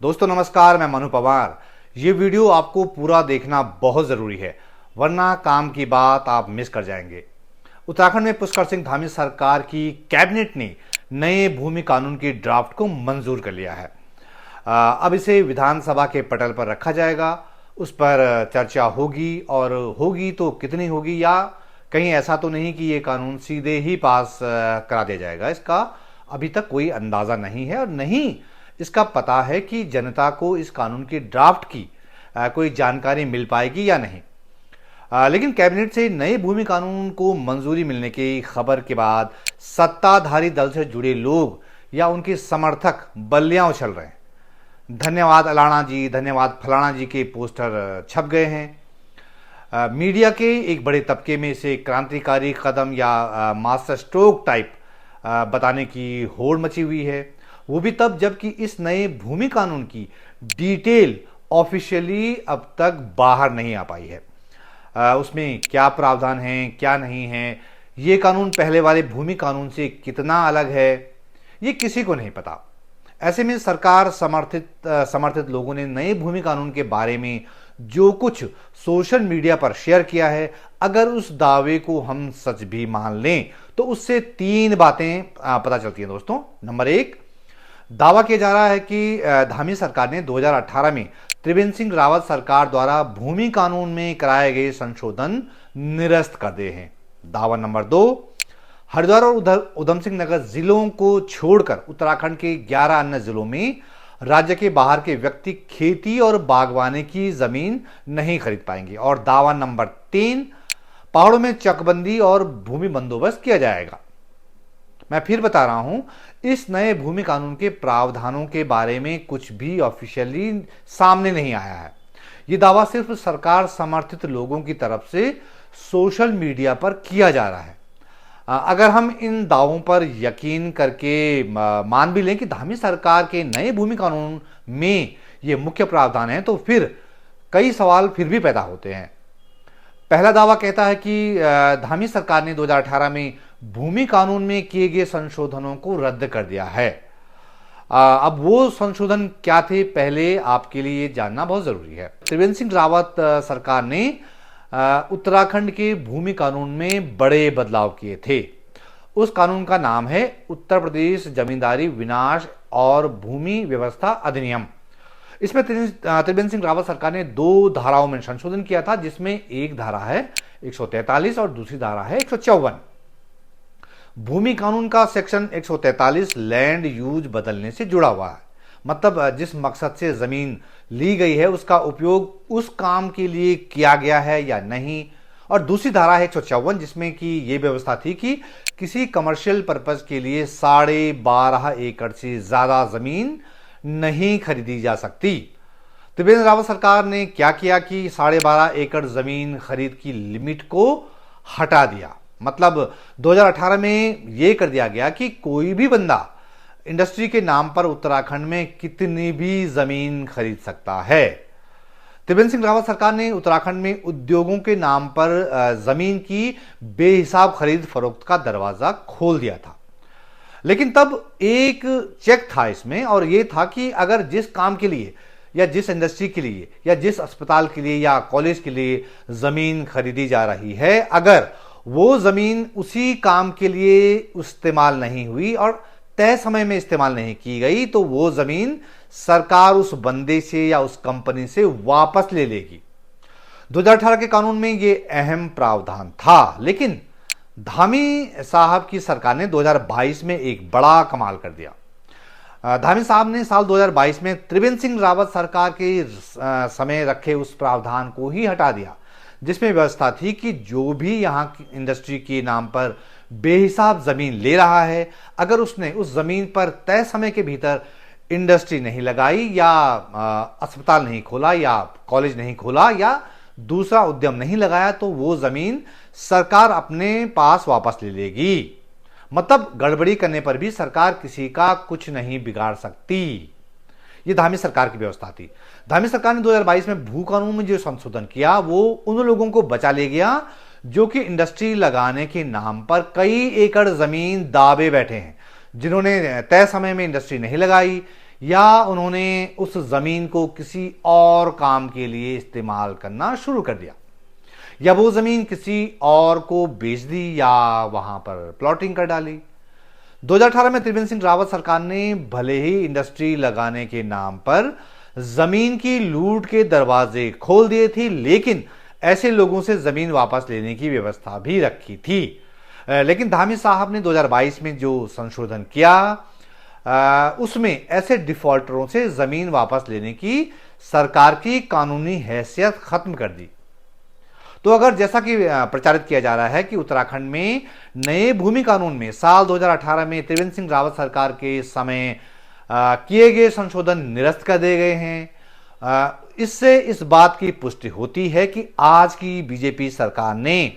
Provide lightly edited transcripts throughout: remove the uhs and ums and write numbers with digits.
दोस्तों नमस्कार, मैं मनु पवार। ये वीडियो आपको पूरा देखना बहुत ज़रूरी है, वरना काम की बात आप मिस कर जाएंगे। उत्तराखंड में पुष्कर सिंह धामी सरकार की कैबिनेट ने नए भूमि कानून की ड्राफ्ट को मंजूर कर लिया है। अब इसे विधानसभा के पटल पर रखा जाएगा, उस पर चर्चा होगी और होगी तो कितनी होगी, या कहीं ऐसा तो नहीं कि ये कानून सीधे ही पास करा दिया जाएगा। इसका अभी तक कोई अंदाज़ा नहीं है और नहीं इसका पता है कि जनता को इस कानून की ड्राफ्ट की कोई जानकारी मिल पाएगी या नहीं। लेकिन कैबिनेट से नए भूमि कानून को मंजूरी मिलने की खबर के बाद सत्ताधारी दल से जुड़े लोग या उनके समर्थक बल्लियां उछल रहे हैं। धन्यवाद अलाना जी, धन्यवाद फलाना जी के पोस्टर छप गए हैं। मीडिया के एक बड़े तबके में इसे क्रांतिकारी कदम या मास्टर स्ट्रोक टाइप बताने की होड़ मची हुई है, वो भी तब जबकि इस नए भूमि कानून की डिटेल ऑफिशियली अब तक बाहर नहीं आ पाई है। उसमें क्या प्रावधान हैं, क्या नहीं है, ये कानून पहले वाले भूमि कानून से कितना अलग है, ये किसी को नहीं पता। ऐसे में सरकार समर्थित लोगों ने नए भूमि कानून के बारे में जो कुछ सोशल मीडिया पर शेयर किया है, अगर उस दावे को हम सच भी मान लें तो उससे तीन बातें पता चलती हैं दोस्तों। नंबर एक, दावा किया जा रहा है कि धामी सरकार ने 2018 में त्रिवेंद्र सिंह रावत सरकार द्वारा भूमि कानून में कराए गए संशोधन निरस्त कर दिए हैं। दावा नंबर दो, हरिद्वार और उधम सिंह नगर जिलों को छोड़कर उत्तराखंड के 11 अन्य जिलों में राज्य के बाहर के व्यक्ति खेती और बागवानी की जमीन नहीं खरीद पाएंगे। और दावा नंबर तीन, पहाड़ों में चकबंदी और भूमि बंदोबस्त किया जाएगा। मैं फिर बता रहा हूं, इस नए भूमि कानून के प्रावधानों के बारे में कुछ भी ऑफिशियली सामने नहीं आया है। यह दावा सिर्फ सरकार समर्थित लोगों की तरफ से सोशल मीडिया पर किया जा रहा है। अगर हम इन दावों पर यकीन करके मान भी लें कि धामी सरकार के नए भूमि कानून में ये मुख्य प्रावधान है, तो फिर कई सवाल फिर भी पैदा होते हैं। पहला दावा कहता है कि धामी सरकार ने 2018 में भूमि कानून में किए गए संशोधनों को रद्द कर दिया है। अब वो संशोधन क्या थे, पहले आपके लिए जानना बहुत जरूरी है। त्रिवेंद्र सिंह रावत सरकार ने उत्तराखंड के भूमि कानून में बड़े बदलाव किए थे। उस कानून का नाम है उत्तर प्रदेश जमींदारी विनाश और भूमि व्यवस्था अधिनियम। इसमें त्रिवेंद्र सिंह रावत सरकार ने दो धाराओं में संशोधन किया था, जिसमें एक धारा है 143 और दूसरी धारा है 154। भूमि कानून का सेक्शन 143 लैंड यूज बदलने से जुड़ा हुआ है, मतलब जिस मकसद से जमीन ली गई है उसका उपयोग उस काम के लिए किया गया है या नहीं। और दूसरी धारा है 154, जिसमें कि ये व्यवस्था थी कि किसी कमर्शियल पर्पज के लिए 12.5 एकड़ से ज्यादा जमीन नहीं खरीदी जा सकती। त्रिवेंद्र रावत सरकार ने क्या किया कि 12.5 एकड़ जमीन खरीद की लिमिट को हटा दिया। मतलब 2018 में यह कर दिया गया कि कोई भी बंदा इंडस्ट्री के नाम पर उत्तराखंड में कितनी भी जमीन खरीद सकता है। त्रिवेंद्र सिंह रावत सरकार ने उत्तराखंड में उद्योगों के नाम पर जमीन की बेहिसाब खरीद फरोख्त का दरवाजा खोल दिया था। लेकिन तब एक चेक था इसमें, और यह था कि अगर जिस काम के लिए या जिस इंडस्ट्री के लिए या जिस अस्पताल के लिए या कॉलेज के लिए जमीन खरीदी जा रही है, अगर वो जमीन उसी काम के लिए इस्तेमाल नहीं हुई और तय समय में इस्तेमाल नहीं की गई, तो वो जमीन सरकार उस बंदे से या उस कंपनी से वापस ले लेगी। 2018 के कानून में ये अहम प्रावधान था, लेकिन धामी साहब की सरकार ने 2022 में एक बड़ा कमाल कर दिया। धामी साहब ने साल 2022 में त्रिवेंद्र सिंह रावत सरकार के समय रखे उस प्रावधान को ही हटा दिया, जिसमें व्यवस्था थी कि जो भी यहां की इंडस्ट्री के नाम पर बेहिसाब जमीन ले रहा है, अगर उसने उस जमीन पर तय समय के भीतर इंडस्ट्री नहीं लगाई या अस्पताल नहीं खोला या कॉलेज नहीं खोला या दूसरा उद्यम नहीं लगाया, तो वो जमीन सरकार अपने पास वापस ले लेगी। मतलब गड़बड़ी करने पर भी सरकार किसी का कुछ नहीं बिगाड़ सकती। ये धामी सरकार की व्यवस्था थी। धामी सरकार ने 2022 में भू कानून में जो संशोधन किया, वो उन लोगों को बचा ले गया जो कि इंडस्ट्री लगाने के नाम पर कई एकड़ जमीन दाबे बैठे हैं, जिन्होंने तय समय में इंडस्ट्री नहीं लगाई या उन्होंने उस जमीन को किसी और काम के लिए इस्तेमाल करना शुरू कर दिया, या वो जमीन किसी और को बेच दी या वहां पर प्लॉटिंग कर डाली। 2018 में त्रिवेंद्र सिंह रावत सरकार ने भले ही इंडस्ट्री लगाने के नाम पर जमीन की लूट के दरवाजे खोल दिए थे, लेकिन ऐसे लोगों से जमीन वापस लेने की व्यवस्था भी रखी थी। लेकिन धामी साहब ने 2022 में जो संशोधन किया उसमें ऐसे डिफॉल्टरों से जमीन वापस लेने की सरकार की कानूनी हैसियत खत्म कर दी। तो अगर जैसा कि प्रचारित किया जा रहा है कि उत्तराखंड में नए भूमि कानून में साल 2018 में त्रिवेंद्र सिंह रावत सरकार के समय किए गए संशोधन निरस्त कर दिए गए हैं, इससे इस बात की पुष्टि होती है कि आज की बीजेपी सरकार ने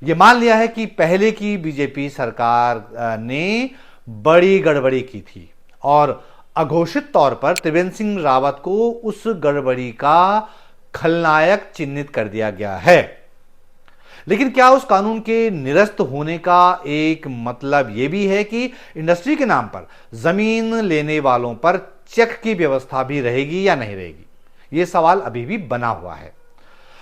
यह मान लिया है कि पहले की बीजेपी सरकार ने बड़ी गड़बड़ी की थी और अघोषित तौर पर त्रिवेंद्र सिंह रावत को उस गड़बड़ी का खलनायक चिन्हित कर दिया गया है। लेकिन क्या उस कानून के निरस्त होने का एक मतलब यह भी है कि इंडस्ट्री के नाम पर जमीन लेने वालों पर चेक की व्यवस्था भी रहेगी या नहीं रहेगी? यह सवाल अभी भी बना हुआ है।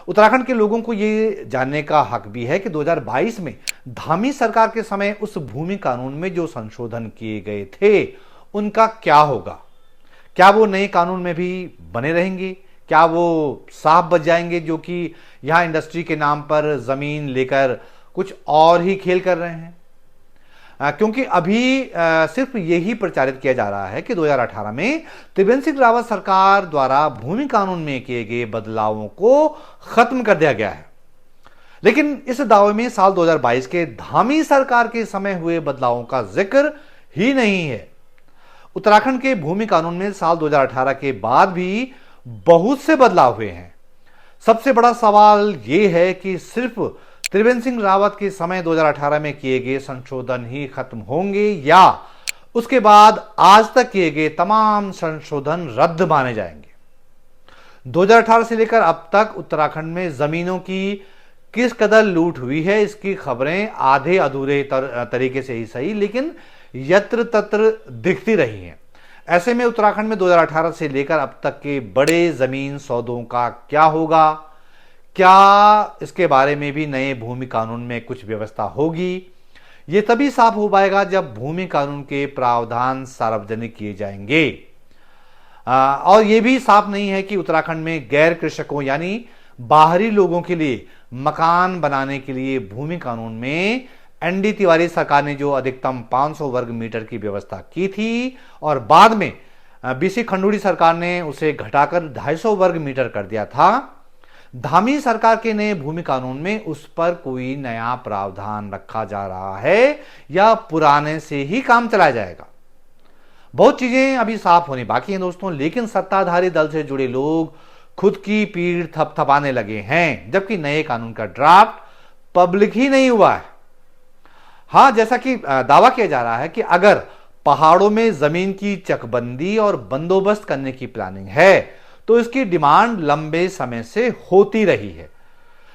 उत्तराखंड के लोगों को यह जानने का हक भी है कि 2022 में धामी सरकार के समय उस भूमि कानून में जो संशोधन किए गए थे उनका क्या होगा? क्या वो नए कानून में भी बने रहेंगे? क्या वो साफ बच जाएंगे जो कि यहां इंडस्ट्री के नाम पर जमीन लेकर कुछ और ही खेल कर रहे हैं? क्योंकि अभी सिर्फ यही प्रचारित किया जा रहा है कि 2018 में त्रिवेंद्र सिंह रावत सरकार द्वारा भूमि कानून में किए गए बदलावों को खत्म कर दिया गया है। लेकिन इस दावे में साल 2022 के धामी सरकार के समय हुए बदलावों का जिक्र ही नहीं है। उत्तराखंड के भूमि कानून में साल 2018 के बाद भी बहुत से बदलाव हुए हैं। सबसे बड़ा सवाल यह है कि सिर्फ त्रिवेंद्र सिंह रावत के समय 2018 में किए गए संशोधन ही खत्म होंगे या उसके बाद आज तक किए गए तमाम संशोधन रद्द माने जाएंगे? 2018 से लेकर अब तक उत्तराखंड में जमीनों की किस कदर लूट हुई है, इसकी खबरें आधे अधूरे तरीके से ही सही लेकिन यत्र तत्र दिखती रही हैं। ऐसे में उत्तराखंड में 2018 से लेकर अब तक के बड़े जमीन सौदों का क्या होगा? क्या इसके बारे में भी नए भूमि कानून में कुछ व्यवस्था होगी? यह तभी साफ हो पाएगा जब भूमि कानून के प्रावधान सार्वजनिक किए जाएंगे। और यह भी साफ नहीं है कि उत्तराखंड में गैर कृषकों यानी बाहरी लोगों के लिए मकान बनाने के लिए भूमि कानून में एनडी तिवारी सरकार ने जो अधिकतम 500 वर्ग मीटर की व्यवस्था की थी और बाद में बीसी खंडूड़ी सरकार ने उसे घटाकर 250 वर्ग मीटर कर दिया था, धामी सरकार के नए भूमि कानून में उस पर कोई नया प्रावधान रखा जा रहा है या पुराने से ही काम चलाया जाएगा? बहुत चीजें अभी साफ होनी बाकी हैं दोस्तों, लेकिन सत्ताधारी दल से जुड़े लोग खुद की पीठ थपथपाने लगे हैं, जबकि नए कानून का ड्राफ्ट पब्लिक ही नहीं हुआ है। हां, जैसा कि दावा किया जा रहा है कि अगर पहाड़ों में जमीन की चकबंदी और बंदोबस्त करने की प्लानिंग है तो इसकी डिमांड लंबे समय से होती रही है,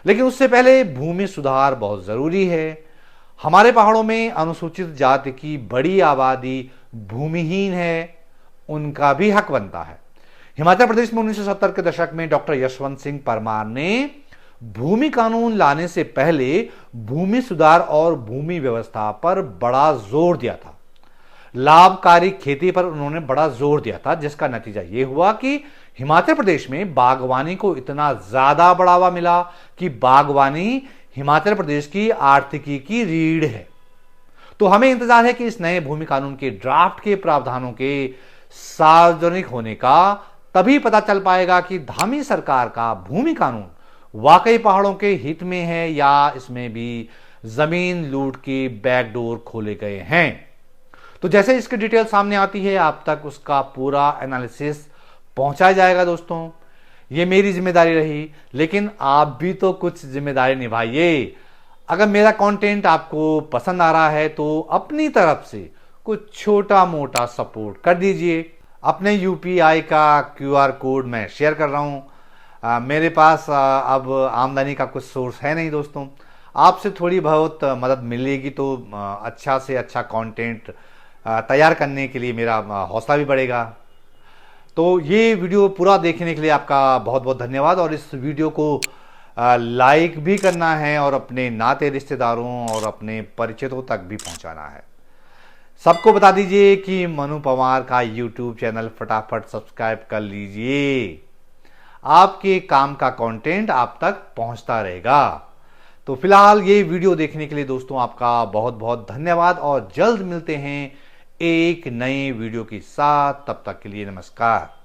लेकिन उससे पहले भूमि सुधार बहुत जरूरी है। हमारे पहाड़ों में अनुसूचित जाति की बड़ी आबादी भूमिहीन है, उनका भी हक बनता है। हिमाचल प्रदेश में 1970 के दशक में डॉक्टर यशवंत सिंह परमार ने भूमि कानून लाने से पहले भूमि सुधार और भूमि व्यवस्था पर बड़ा जोर दिया था। लाभकारी खेती पर उन्होंने बड़ा जोर दिया था, जिसका नतीजा यह हुआ कि हिमाचल प्रदेश में बागवानी को इतना ज्यादा बढ़ावा मिला कि बागवानी हिमाचल प्रदेश की आर्थिकी की रीढ़ है। तो हमें इंतजार है कि इस नए भूमि कानून के ड्राफ्ट के प्रावधानों के सार्वजनिक होने का तभी पता चल पाएगा कि धामी सरकार का भूमि कानून वाकई पहाड़ों के हित में है या इसमें भी जमीन लूट के बैकडोर खोले गए हैं। तो जैसे इसकी डिटेल सामने आती है आप तक उसका पूरा एनालिसिस पहुंचाया जाएगा दोस्तों। ये मेरी जिम्मेदारी रही, लेकिन आप भी तो कुछ जिम्मेदारी निभाइए। अगर मेरा कंटेंट आपको पसंद आ रहा है तो अपनी तरफ से कुछ छोटा मोटा सपोर्ट कर दीजिए। अपने यूपीआई का क्यूआर कोड मैं शेयर कर रहा हूं। मेरे पास अब आमदनी का कुछ सोर्स है नहीं दोस्तों, आपसे थोड़ी बहुत मदद मिलेगी तो अच्छा से अच्छा कंटेंट तैयार करने के लिए मेरा हौसला भी बढ़ेगा। तो ये वीडियो पूरा देखने के लिए आपका बहुत बहुत धन्यवाद, और इस वीडियो को लाइक भी करना है और अपने नाते रिश्तेदारों और अपने परिचितों तक भी पहुंचाना है। सबको बता दीजिए कि मनु पवार का यूट्यूब चैनल फटाफट सब्सक्राइब कर लीजिए, आपके काम का कंटेंट आप तक पहुंचता रहेगा। तो फिलहाल ये वीडियो देखने के लिए दोस्तों आपका बहुत बहुत धन्यवाद, और जल्द मिलते हैं एक नए वीडियो के साथ। तब तक के लिए नमस्कार।